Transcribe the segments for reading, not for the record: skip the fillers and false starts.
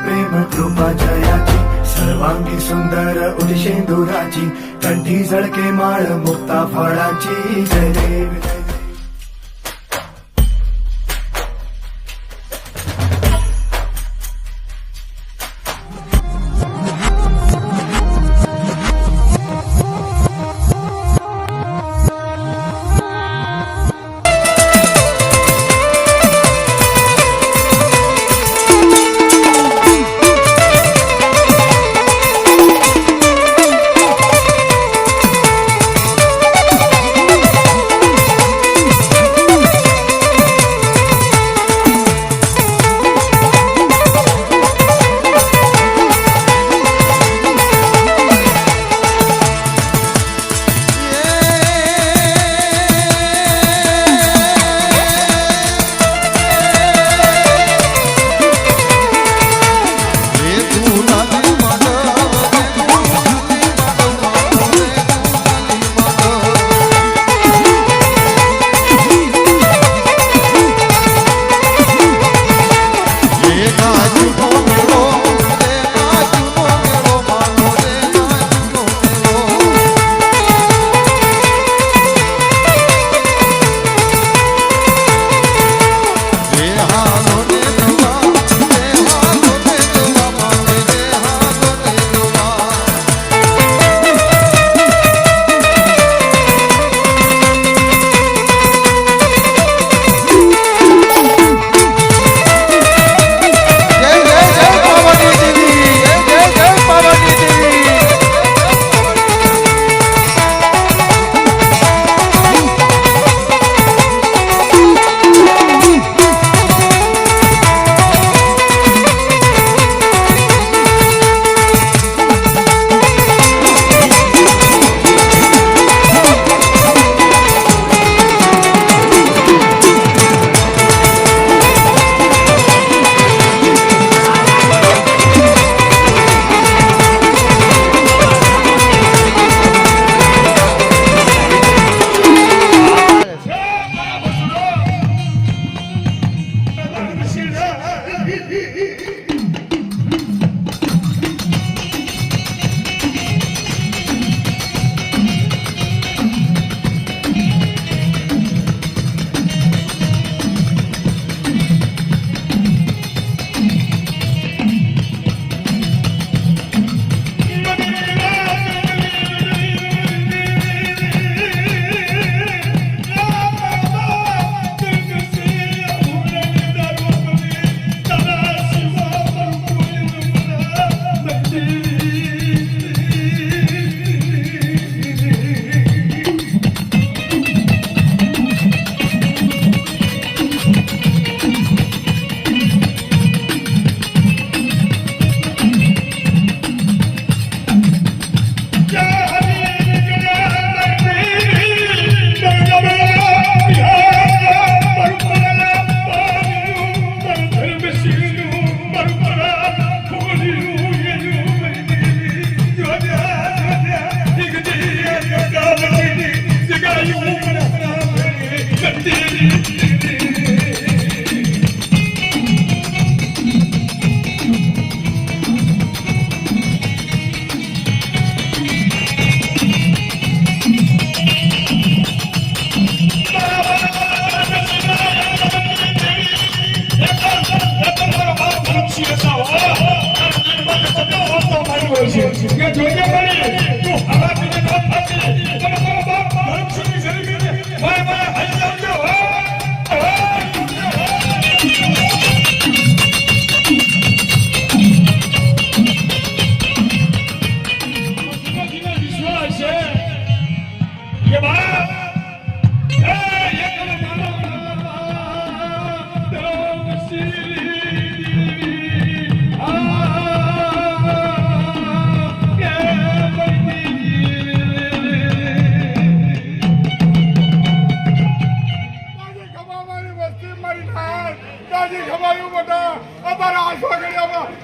प्रेम कृपा जयाची सर्वांगी सुंदर उदिशेंदुराची कंठी झळके माळ मुक्ता फळाची जय देव जय देव.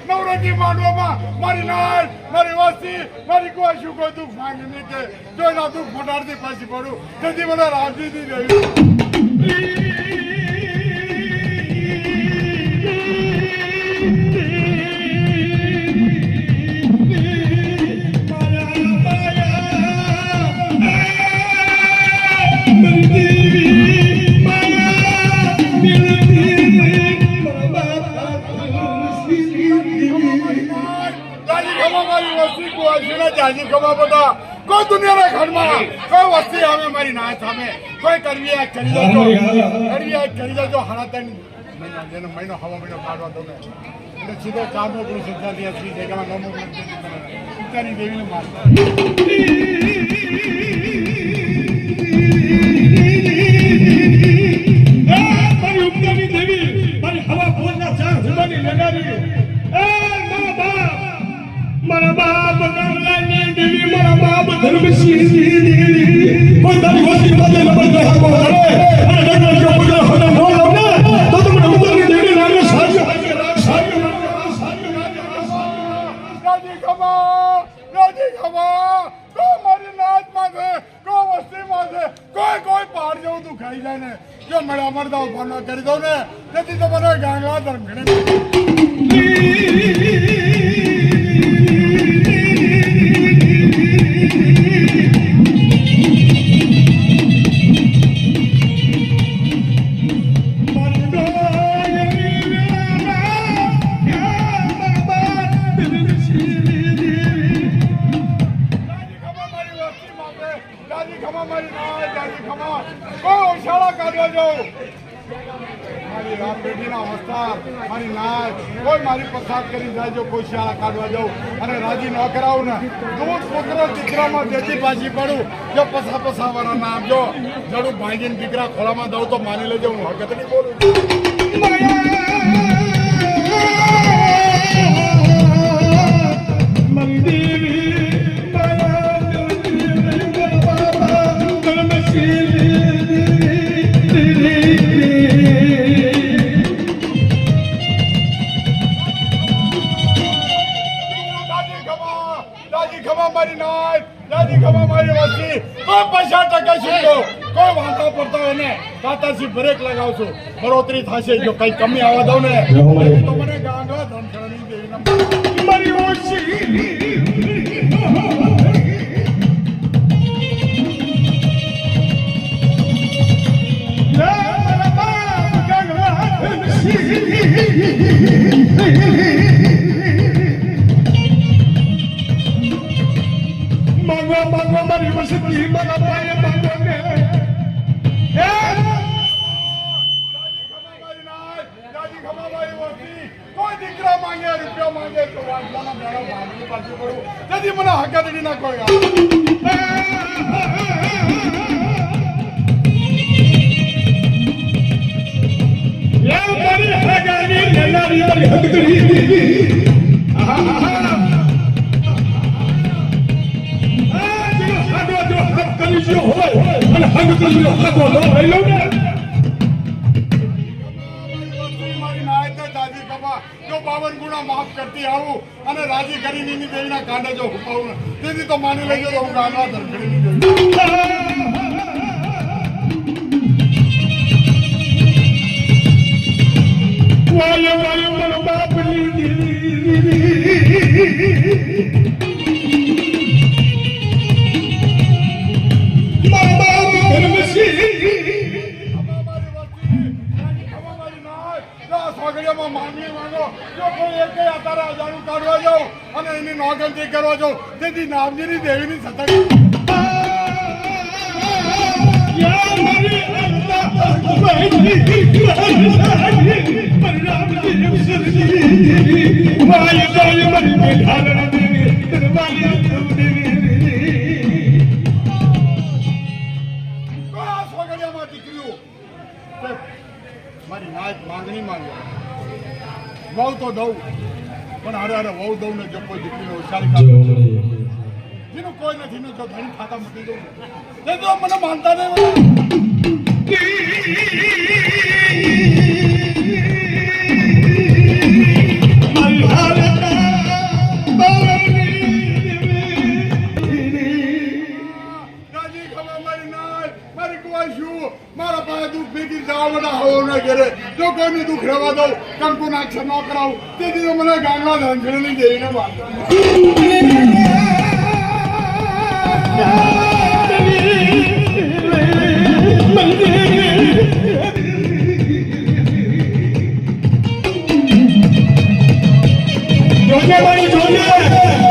નવરાત્રી માંડવામાં મારી નાય મારી વસ્તી મારી કોઈ શું કોઈ દુઃખ માંગી નહીં કે જોઈના દુઃખ ફટાડતી પાછી પડું તેથી મને રાજી રહી જાજી ખમા મારી વસ્તી કુવાસીને જાજી ખમા બધા કોઈ દુનિયાના ઘરમાં કોઈ વસ્તી આવે મારી ના સામે કોઈ કરવી આ કરી દેજો હાડા ત્રણ મહિનો હવા મહિનો કાઢવા દો ને એટલે સીધો ચારનો ગુરુ સંસાર શ્રી જગ્યામાં નમો ઉતારી દેવીને મારતા મારી ઉપકારની દેવી મારી હવા ફોરના ચાર હુમાની લગાવી મારા બાપ ગંગાની દેવી મારા બાપ ધર્મસિંહ કોઈ તારી વસ્તી બધે નબર ગયા કો હરે અને નગર જો પૂજા હોને નો લવને તો તમને ઉપકારની દેવી નામે સાજો રાજી ખમા કો મારી નાચ માથે કો વસ્તી માથે કોઈ પહાડ જેવું તું ખાઈ જાય ને જો મળે અમરદાવ ભાવના કરી દઉં ને તેથી તો મને ગાંગલા ધર્મ ઘડે કોઈ મારી પસાર કરી જાય જો કોઈ શાળા કાઢવા જાઉં અને રાજી ન કરાવું ને દૂધ પુત્ર દીકરામાં જેથી પાછી પડું જો પસા વાળા ના આપજો જડું ભાંગીને દીકરા ખોળામાં દઉં તો માની લેજો હું હકત નહીં બોલું કોઈ 50% છૂટો કોઈ વાંધો પડતો હોય ને તાતાજી બ્રેક લગાવશું બરોતરી થશે જો કઈ કમી આવવા દઉં ને તો મને ગાંગા ધનખડની દેવી મારી ઓછી Mangga mari bersedih mana payah mangga ne. જાજી ખમા મારી વસ્તી કોઈ દીકરા માંગે રૂપિયા માંગે તો વાંચવાના મેળો ભાગી પાછી પડું તેથી મને હકાદડી ના કોઈ મારી હગાની લેનારી મારી હકડી બાવન ગુણા માફ કરતી આવું અને રાજી કરીને દેવીના કાંડે જો હુપાવું તેથી તો માની લેજો તો હું ગાંડા ધરખડીની દેવી વાયો વાયો મારો બાપ કાઢવા જાઉં અને એની નોગંતી કરવા જાઉં તેથી નામજીની દેવીની સતત દીકરીઓ મારી નાચ માંગણી માંગ્યો વહુ તો દઉં પણ હારે વહુ દઉં ને જો કોઈ દીકરીને હોશિયારી જેનું કોઈ નથી ને જો ધણી ખાતા મૂકી દઉં તે તો મને માનતા નહીં મારા પાસે દુઃખ ભેગી જવા બધા હવો ન ઘેરે જો કોઈનું દુઃખ રહેવા દઉં કંકુ નાક્ષર ન કરાવું તેથી તો મને ગાંગલા ધનખડની દેવીને વાંધો જોજે મારી જોજે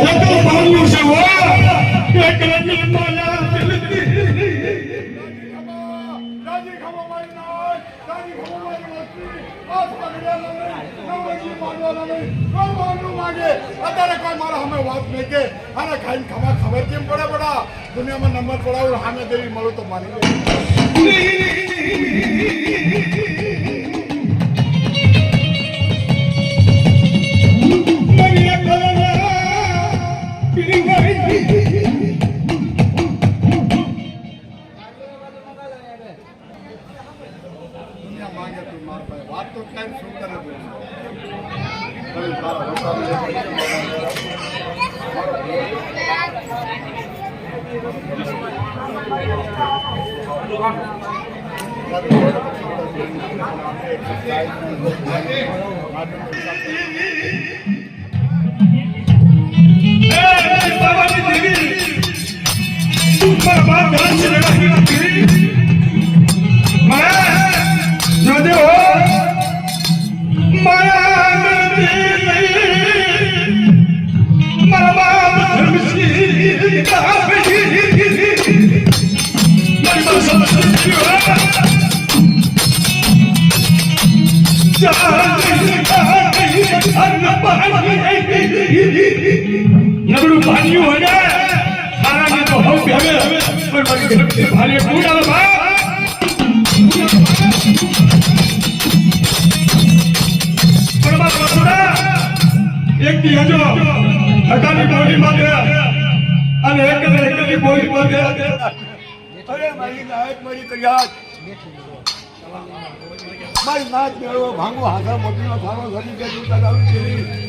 એકલ પાડ્યું છે હો એક રંગી માલા દાદી ખમો મારી નાય દાદી ખમો મારી વસ્તી આસ પકડ્યા નહીં નવજી માંગવા નહીં કોઈ માંગનું માંગે અત્યારે કોઈ મારા અમે વાત નહીં કે આને ખાઈને ખબર કેમ પડે બડા દુનિયામાં નંબર પડાવું સામે દેવી મળું તો મારી લે દુનિયા માંગે તું માર ભાઈ વાત તો ક્યાંય શું કરે નબળું પાડ્યું હોય ને ખારાને તો હવ હવે પણ મારી ભાલે પૂડા બા પરમાત્મા પૂડા એક દી હજો હકાની બોલી માંગે અને એકની બોલી માંગે અરે મારી નાયક મારી કરિયાત મારી નાચ મેળવો ભાંગો હાથા મોતીનો થાળો ધરી કે તું તગાવી કેવી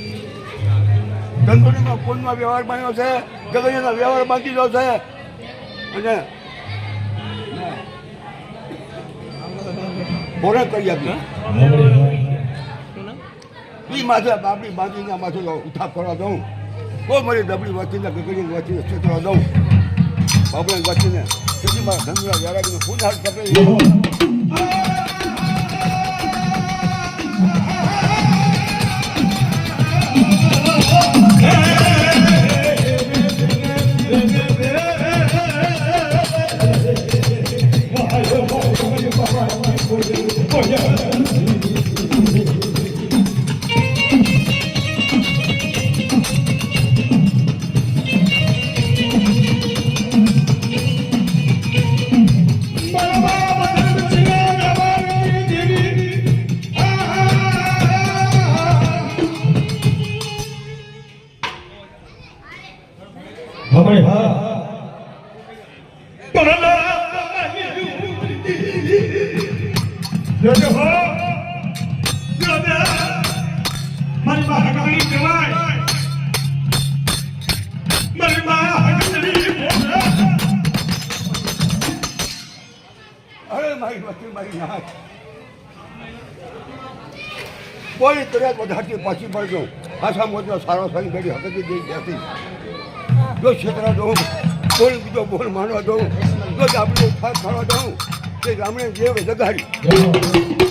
ધંધોડીમાં ફોનમાં વ્યવહાર બન્યો છે ગગડિયાના વ્યવહાર બાકી ગયો છે અને બોરે કરી આપી એ માથે બાપડી બાંધીને માથે ઉઠાપ કરવા દઉં કોઈ મારી ડબડી વચ્ચેને ગગડીની વચ્ચે છેતરવા દઉં બાપડી વચ્ચેને તેથી મારા ધંધા વ્યવહારને ફૂલ હાથ પકડી કોઈ તરત વધારતી પાછી પડજો આશા મોજો સારો થઈ બેડી હકીકી જઈ જતી જો ક્ષેત્ર દઉં બોલ બીજો બોલ માનવા દઉં જો આપણે ઉઠાર થવા દઉં તે ગામડે જેવ જગાડી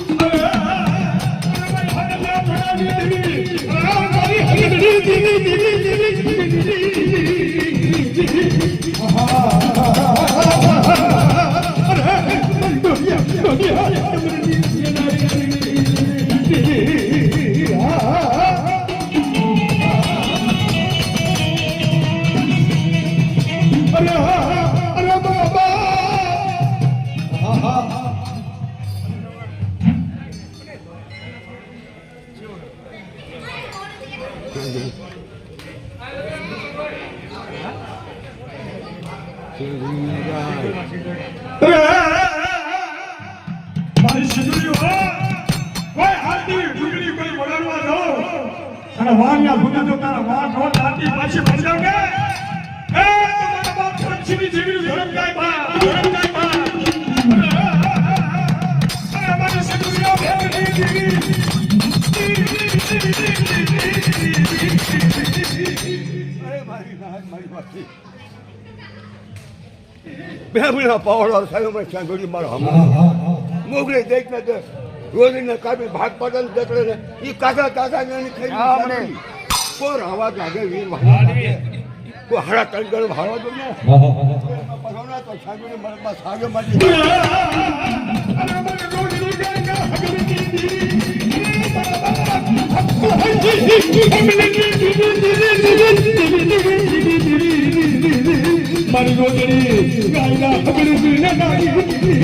પાવડો સાહેબ સાંભળી મારો મોગલી દેખ ને રોજીને કાપી ભાગ પાડે ને એ કાકા કાકા ખાઈ કોઈ રાવા જાગે વીર વાળા કોઈ હાડા ત્રણ ગણ ભાડવા દો ને પગાવના તો સાગોને મરબા સાગે મારી મારી રોજડી ગાયના ખબર ના નાની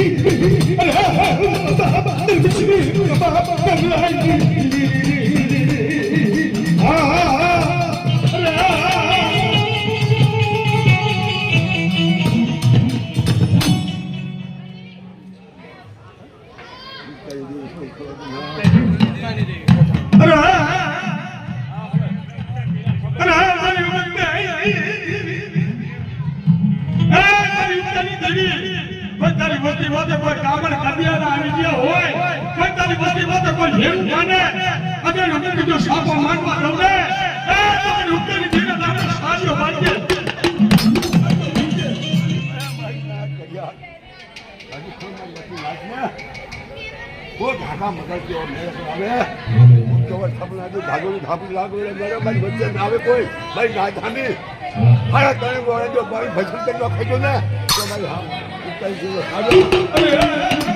ઢાકા મગજ જેવો આવે સપના તો ધાગોની થાપી લાગો મેળો મારી વચ્ચે ના આવે કોઈ ભાઈ ના થામી હારા તને બોલે જો ભાઈ ભજન કરી નો ખાઈ ને તો ભાઈ હા ઉત્તર જીવો સાજો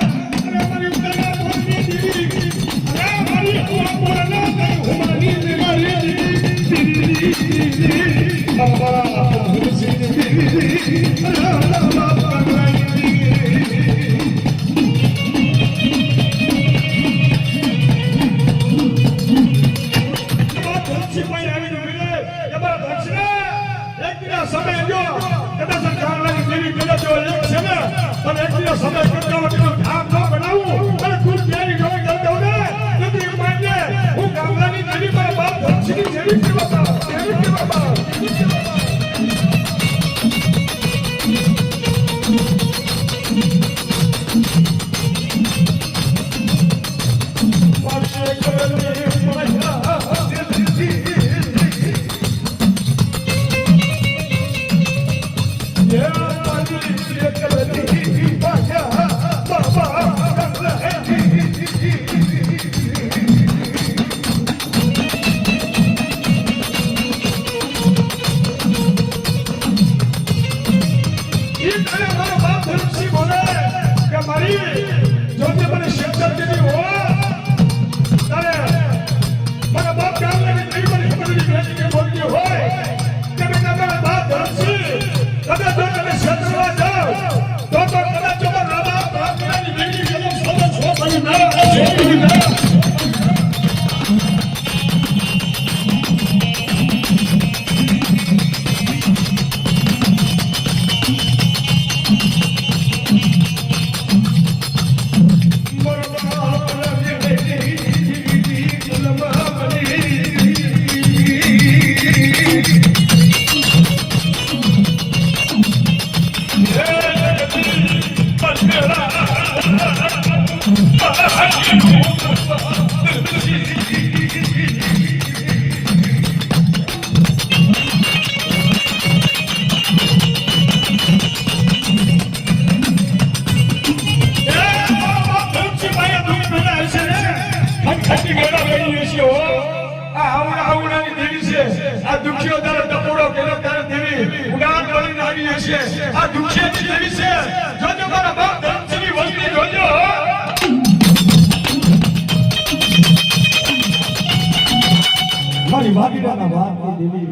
મારી વાગીડાના વાગની દેવી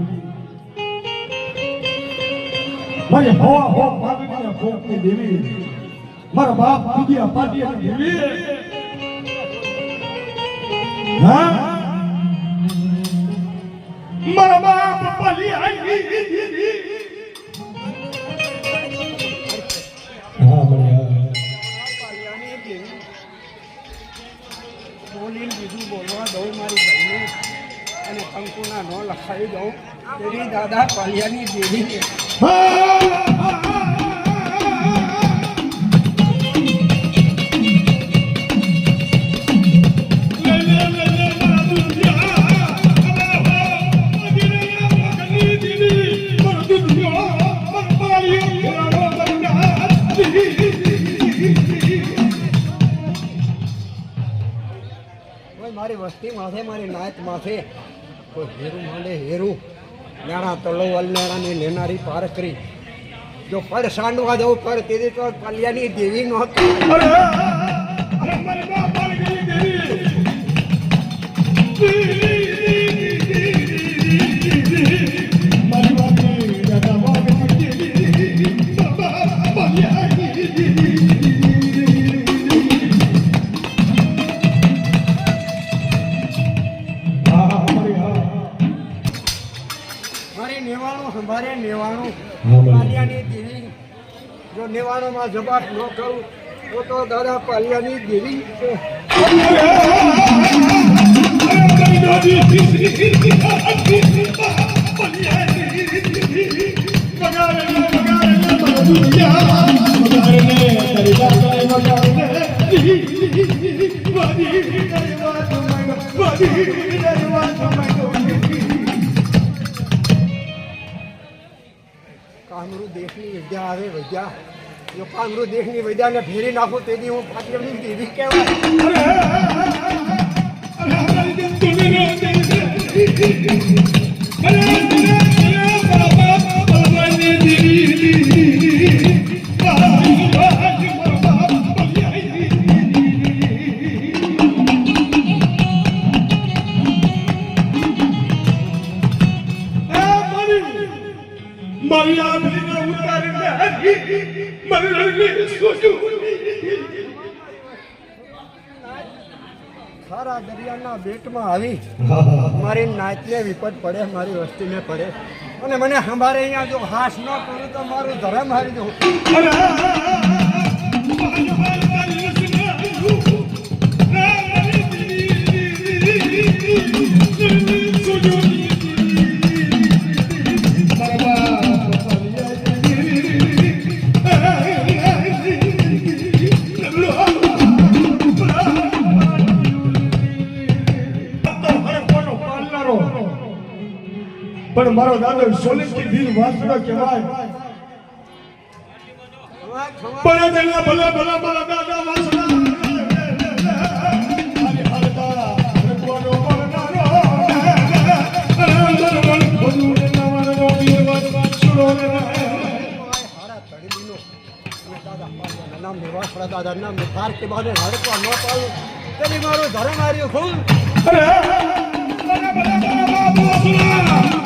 મારી હવા હો વાગીડાના ભોગની દેવી મારા બાપ દુધિયા પાટિયાની દેવી હા મારા બાપ પાલિયાની હા બળિયા બોલીને બીજું બોલવા દઉં મારી બહેને અને કંકુના ન લખાવી દઉં તેરી દાદા પાલિયાની દેવી મારી વસ્તી માથે મારી નાયત માથે કોઈ હેરું માંડે હેરું નાણા તળોવલ નાણાની લેનારી પાર કરી જો પર સાંડવા જવું પર તેથી તો કલ્યાણી દેવી નહોતી અરે મારી બાપ પાલી ગઈ દેવી મારી બાપ દાદા બાપ દેવી બાબા પાલિયા મારી નેવાણું સંભારે નેવાણું પાલિયાની દેવી જો નેવાણુંમાં જવાબ ન કરું તો દાદા પાલિયાની દેવી છે કામરૂ દેશની વિદ્યા આવે વિદ્યા જો કામરૂ દેશની વિદ્યાને ફેરી નાખું તેથી હું પાલિયાની દેવી સારા દરિયાના બેટમાં આવી મારી નાચને વિપત પડે મારી વસ્તીને પડે અને મને સંભારે અહીંયા જો હાસ ન કરું તો મારું ધર્મ હારી દઉં પણ મારો દાદો સોલંકી વીર વાસુડો કહેવાય પણ તેના ભલા ભલા મારા દાદા વાસુડા મારી હાલતા રખવાનો પરનારો અરે મન ખોદુને નાવાનો વીર વાસુડો રે હારા તળીનો અને દાદા પાલિયાના નામ નિવાસરા દાદા નામ નિખાર કે બાને હડકવા ન પાડું તેની મારું ધર્મ હાર્યું ખુલ અરે ભલા ભલા બાબુ વાસુડા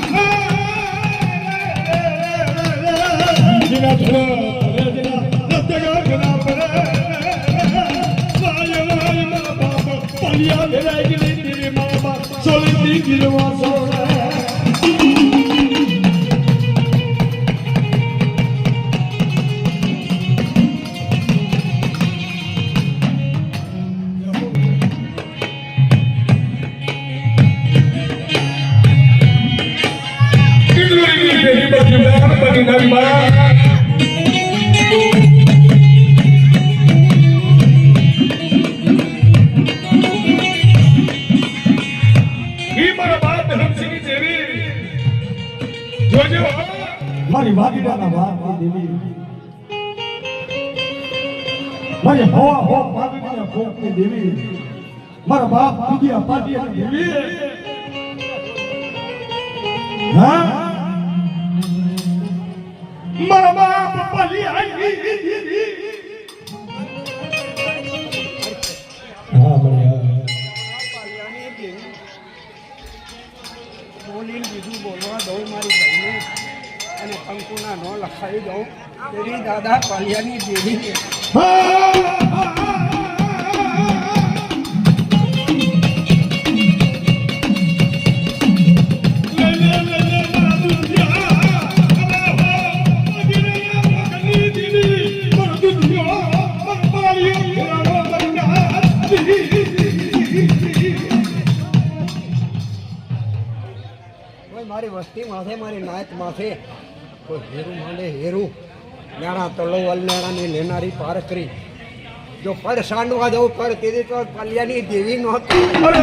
જીના ધરા જીના રતગા ગના પરે વાય વાય મા બાપ પાલિયા લેરાઈ ગઈ તેરે મા બાપ સોલંકી ગિરવા સોરા મારી વાગીડાના વાગી દેવી મારી હવા હો વાગીડાના ફોકની દેવી મારા બાપ દુધિયા પાટિયાની દેવી હા મારા બાપ પાલિયા હા પાલિયાની દેવી બોલીને બીજું બોલવા દઉં મારી બહેને અને કંકુના ન લખાવી દઉં તેરી દાદા પાલિયાની દેવી છે મારી વસ્તી માથે મારી નાચ માથે કોઈ હેરું માંડે હેરું નાણા તળોવલ નાણાની લેનારી પાર કરી જો પર સાંડવા જવું પર તેથી તો પાલિયાની દેવી નહોતી અરે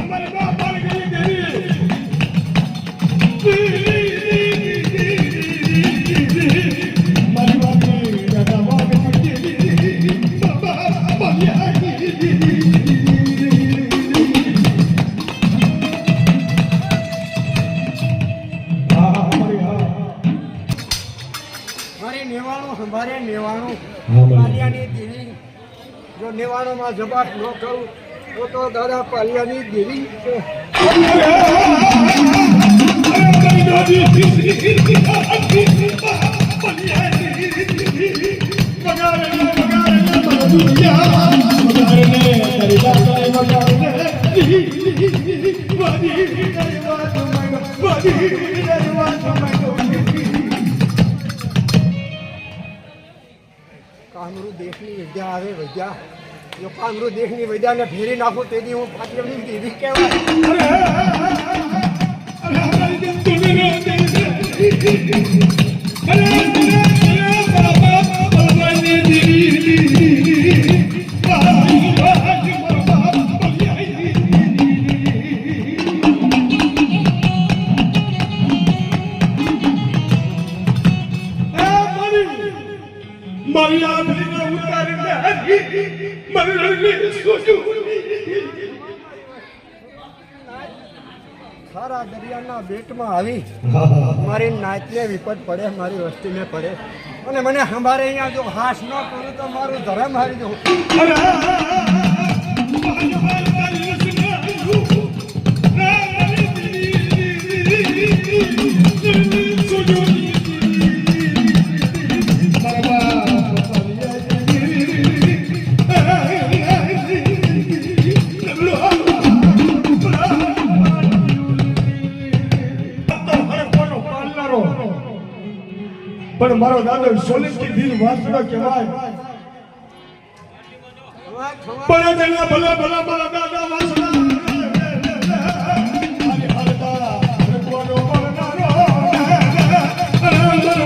મારી બાપ પાલી ગઈ દેવી મારી બાપ દાદા બાપ દેવી બાબા પાલિયા નેવાણું સંભારે નેવાણું હા, બોલો. પાલિયાની દેવી જો નેવાણુંમાં જબાટ ન કરું તો દાદા પાલિયાની દેવી છે. કામરૂ દેશની વિદ્યા આવે વિદ્યા જો કામરૂ દેશની વિદ્યાને ફેરી નાખું તેથી હું પાલિયાની દેવી કહેવાય. સારા દરિયાના બેટમાં આવી મારી નાચને વિપત પડે મારી વસ્તીને પડે અને મને સંભારે અહીંયા જો હાશ ન કરું તો મારું ધર્મ હારી દઉં. પણ મારો દાદો સોલંકી દિલ વાસડો કહેવાય. પણ તેના ભલા ભલા મારા દાદા વાસડા હાલે હાલતા રખવાનો પરનારો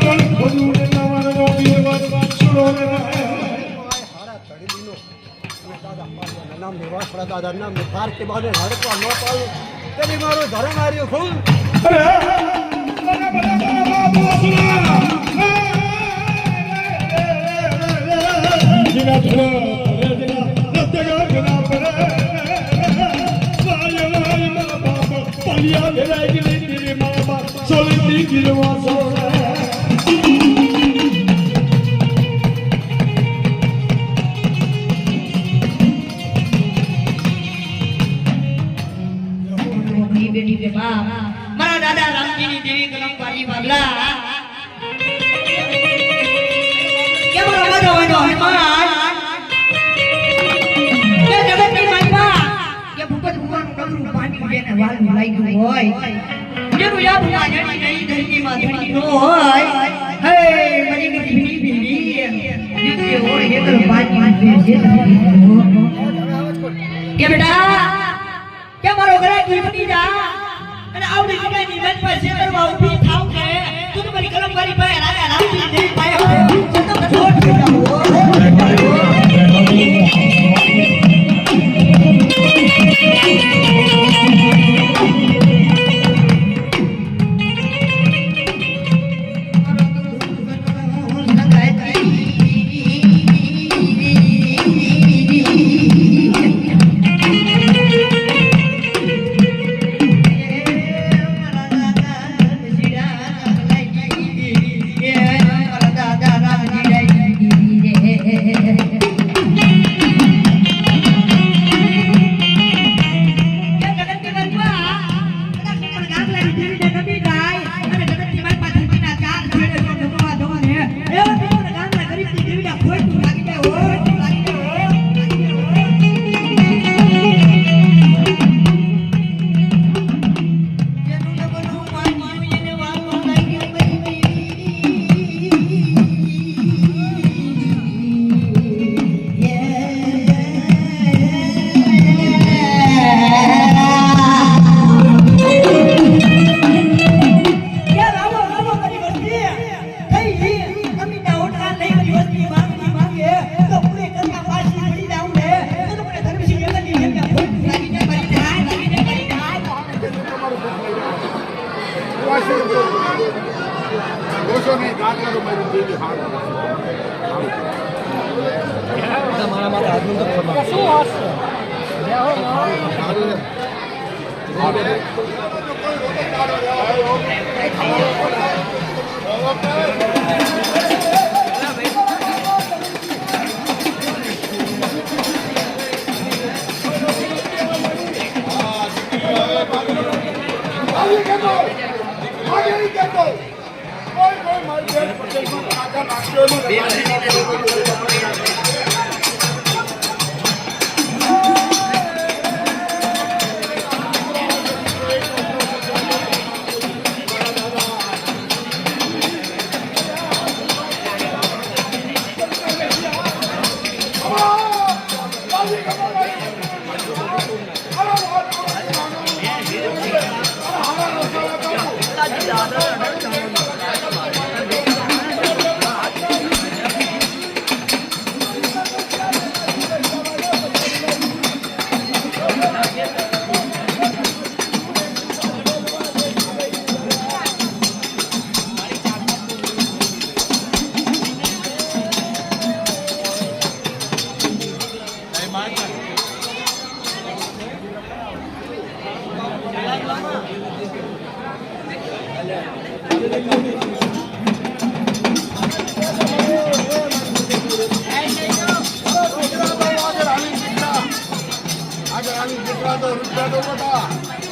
મન ખોદું ને નવાનો દિલ વાસડો રે હારા તળીનો અને દાદા પાલિયાના નામ નિવાસરા દાદા નામ ફાર કે બાદ હડકવા ન પાડું તેથી મારું ધર્મ હાર્યું ખુલ. અરે ભલા ભલા બાબુ વાસડા જીના ધરા પાલિયા લેરાઈ ગઈ તેરે મારા સોલંકી ગીરવા સોરા મારા દાદા રામજીની દેવી કલમકારી બાબલા કે મારો બધો વનો હનુમાન કે જગતની માતા કે ભૂપત ભગવાન ડમરું પાણી જેને વાલ લાગ્યું હોય જેનું યાદ માજણી નહીં ધરતીમાં ધણી નો હોય હે મરી ગઈ ભીડી ભીડી દીકરી હોય એકલ પાણી જે કે બેટા કે મારો ઘરે દુર્ગની જા અને આવડી જગ્યાની મન પર સેતરવા ઊભી થાવ કે તું તો મારી કલમકારી પાસે રાજા રામજી દેવી પાસે હોય તો છોડ થઈ જાવ. મારા માટે આજનું તો ખબર શું હશે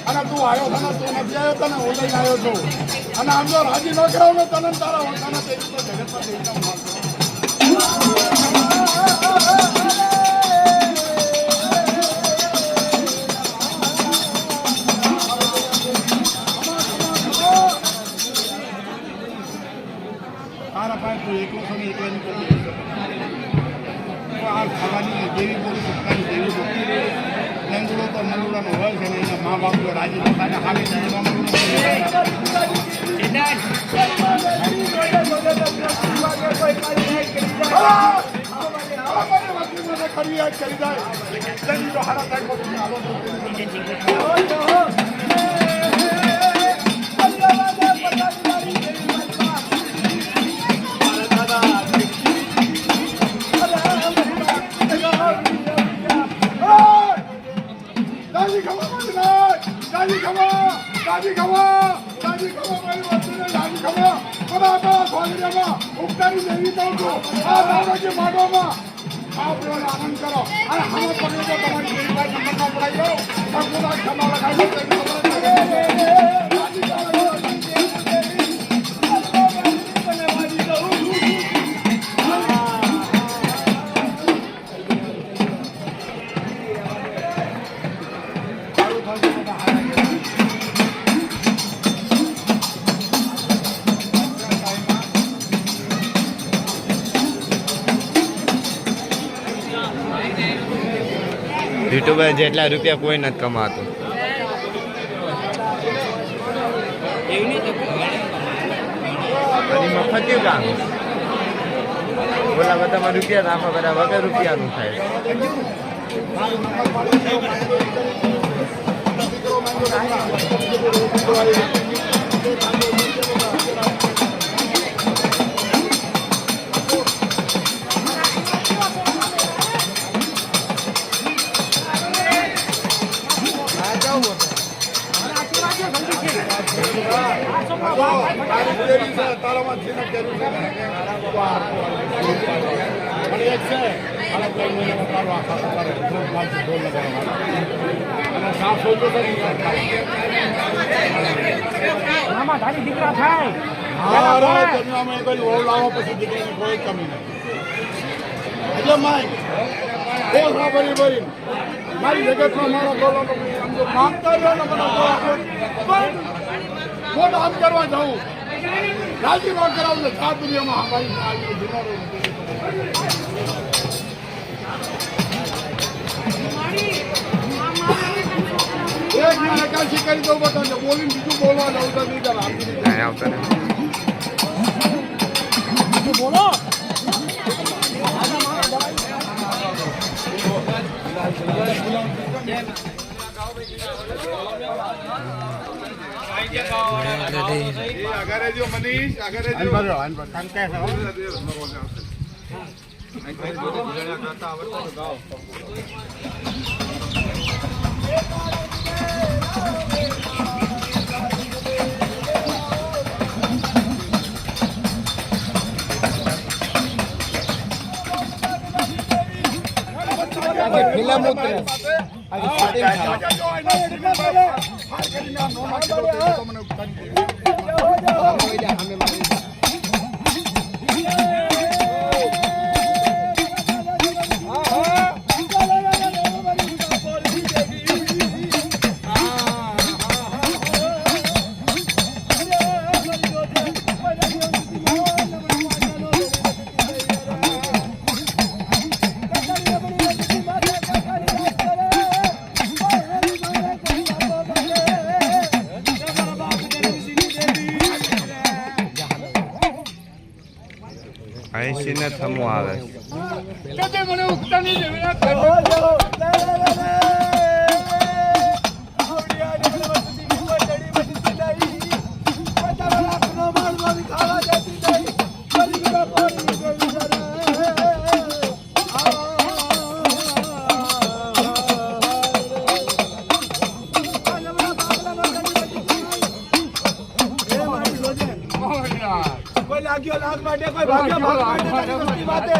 અને તું આવ્યો તને તું નથી આવ્યો તને હું લઈને આવ્યો છું અને આમ જો રાજી ન કરાવ ને તને તારા ઓળખાના તેવી તો જગતમાં દેવતા માનતો તારા પાસે તું એકલો છો ને એકલાની કરી આ ખાવાની દેવી બોલી સત્તાની દેવી બોલી નંગુડો તો નંગુડાનો હોય છે ને એના મા બાપ રાજી થતા ને હાલી ફરિયાદ કરી જાય તો હારા થાય દાદી ખવા મારી વસ્તુને દાદી ખવા બધા સ્વાગર્યમાં ઉપકારી દેવી દઉં છું આ દાદાજી માંડવામાં આપણો આનંદ કરો અને હમ પકડી તો તમારી દેવીભાઈ નંબરમાં પડાઈ દો સંપૂર્ણ ક્ષમા લખાઈ યુટ્યુબર જેટલા રૂપિયા કોઈ નથી કમાતું. મફત કામ ઓલા બધામાં રૂપિયા નાખો બધા વગર રૂપિયાનું થાય. દીકરા થાય લાવો પછી દીકરાની કોઈ કમી નથી એટલે મારી જગતમાં મારો બોલો માંગતા રહ્યો ને મોટ આમ કરવા જાઉં રાજી ન કરાવું ને સાત દુનિયામાં એક નકાશી કરી દઉં બધા બોલીને બીજું બોલવા જવું તો નહીં બોલો ફિલ્મ ઉતરે 80 ને થમું આવે તે મને ઉગતાની દેવીના ઘર કોઈ લાગ્યો લાગ માટે કોઈ ભાગ્યો ભાગ માટે વસ્તી માટે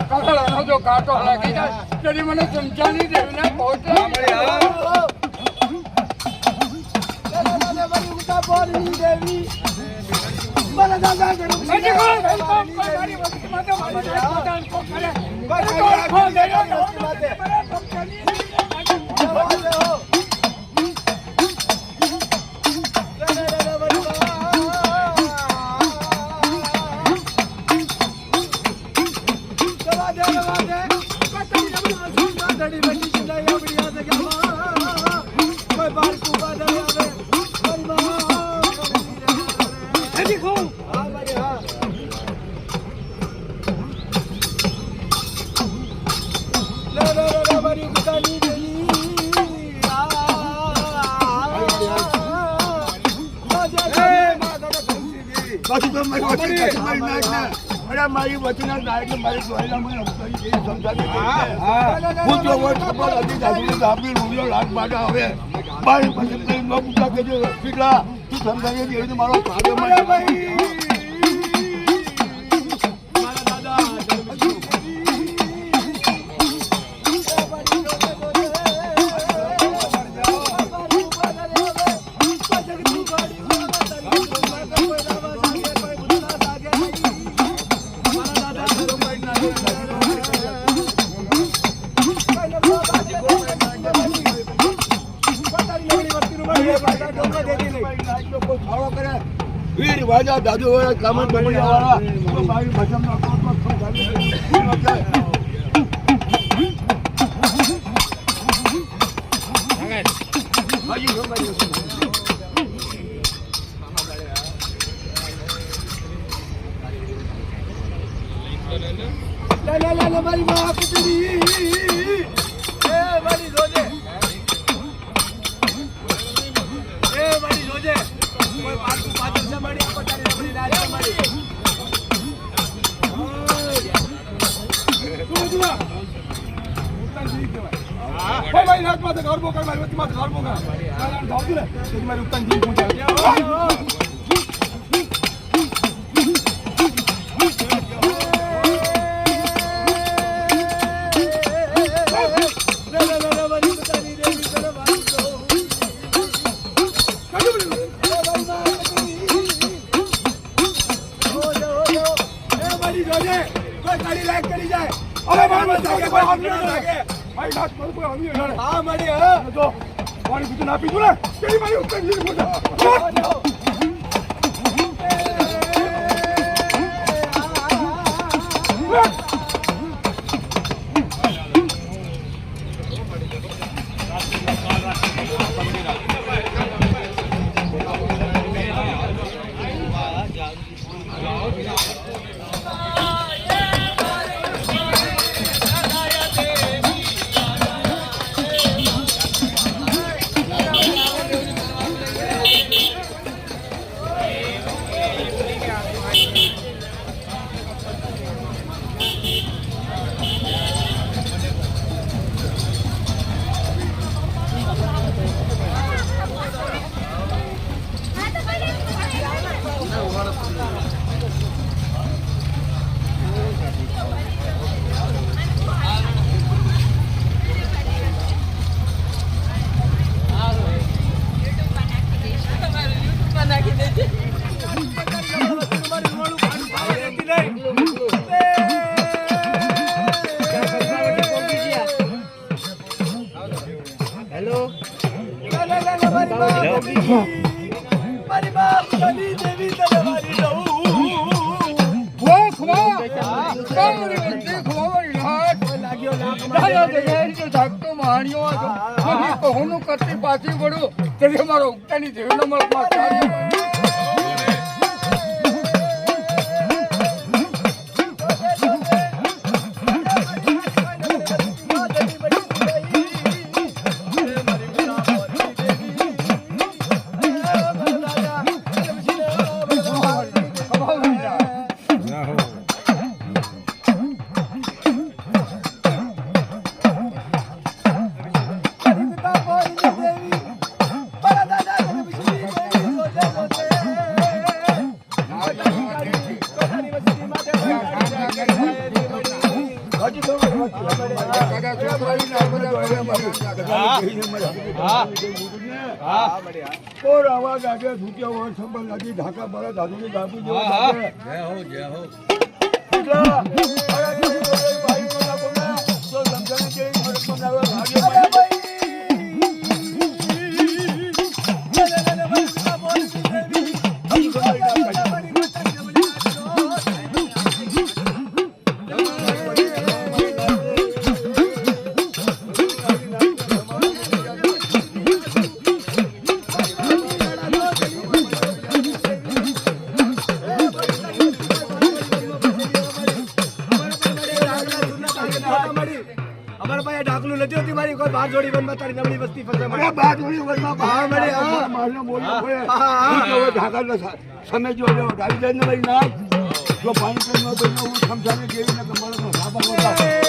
કાકડાનો જો કાંટો લાગી જાય તેની મને સમજાની દેવીના પહોંચે મારી વચના નાયક મારી સોયલા મને સમજાવી હું જો વોટ ખબર હતી દાદુની દાબી રૂપિયો લાખ માટે હવે મારી પછી ન પૂછા કે જો પીલા તું સમજાવી દે મારો ભાગે મારા દાદા વીર વાજા દાદુ કામન બનિયા વાળા મારી ભજન નો મારી માં કુતરી એ મારી જોજે કોઈ પાછું પાછળ છે મારી આપો તારી આપણી નાચ મારી તું જુઓ ઉત્તર જી કહેવાય હા ભાઈ નાચ માં ઘર બોકા મારી વચ્ચે માં ઘર બોકા મારા ધાવતું ને તે મારી ઉત્તર જી પૂછે હા મારી હા તો પાણી પીતું ના પીતું ને તેરી મારી ઉત્તર જી પૂછે મારી બાપ કલી દેવી તલવારી લઉં પાછી પડું તેથી મારો ઉગતાની દેવીનો મળવા और आवाज आगे छूटिया वहां संभल लगी ढाका बड़ा दादू ने दादू जो जय हो भाई को ना बोलना तो समझने के मदद को ना आगे हमारे पास ढाकलू लगी होती मारी कोई बात जोड़ी बन तारी नवली बस्ती फसे अरे बात जोड़ी बन हां मेरे मारने बोलना पड़े जो ढाका समय जो गाड़ी देने वाली ना जो पानी पे न देना वो समझाने के लिए ना कमल को साबा होता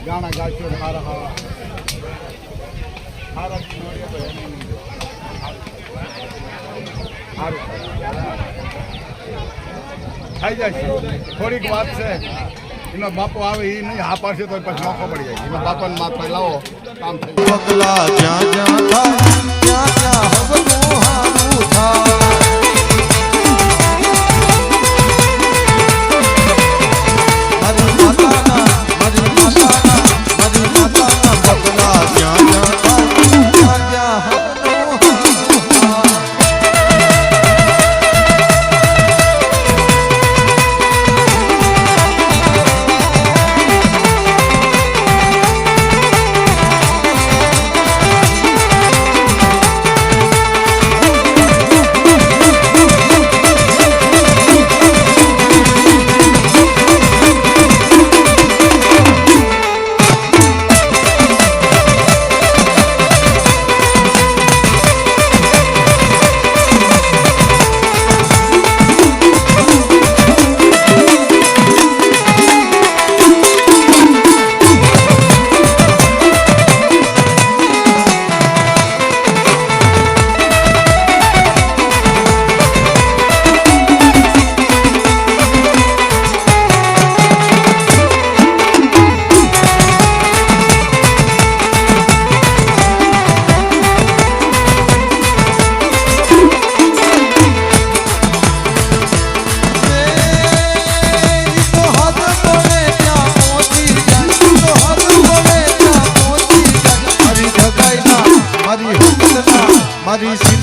गाना गाते हारा થઈ જાય થોડીક વાત છે એનો બાપો આવે એ નહીં હા પાડશે તો પછી મોકો પડી જાય એનો બાપાને માથે લાવો કામ થઈ પગલા જ્યાં જ્યાં થાય ત્યાં ત્યાં હવનું હારું થાય મારી માતાના પગલા જ્યાં જ્યાં થાય ત્યાં ત્યાં હવનું હારું થાય મારી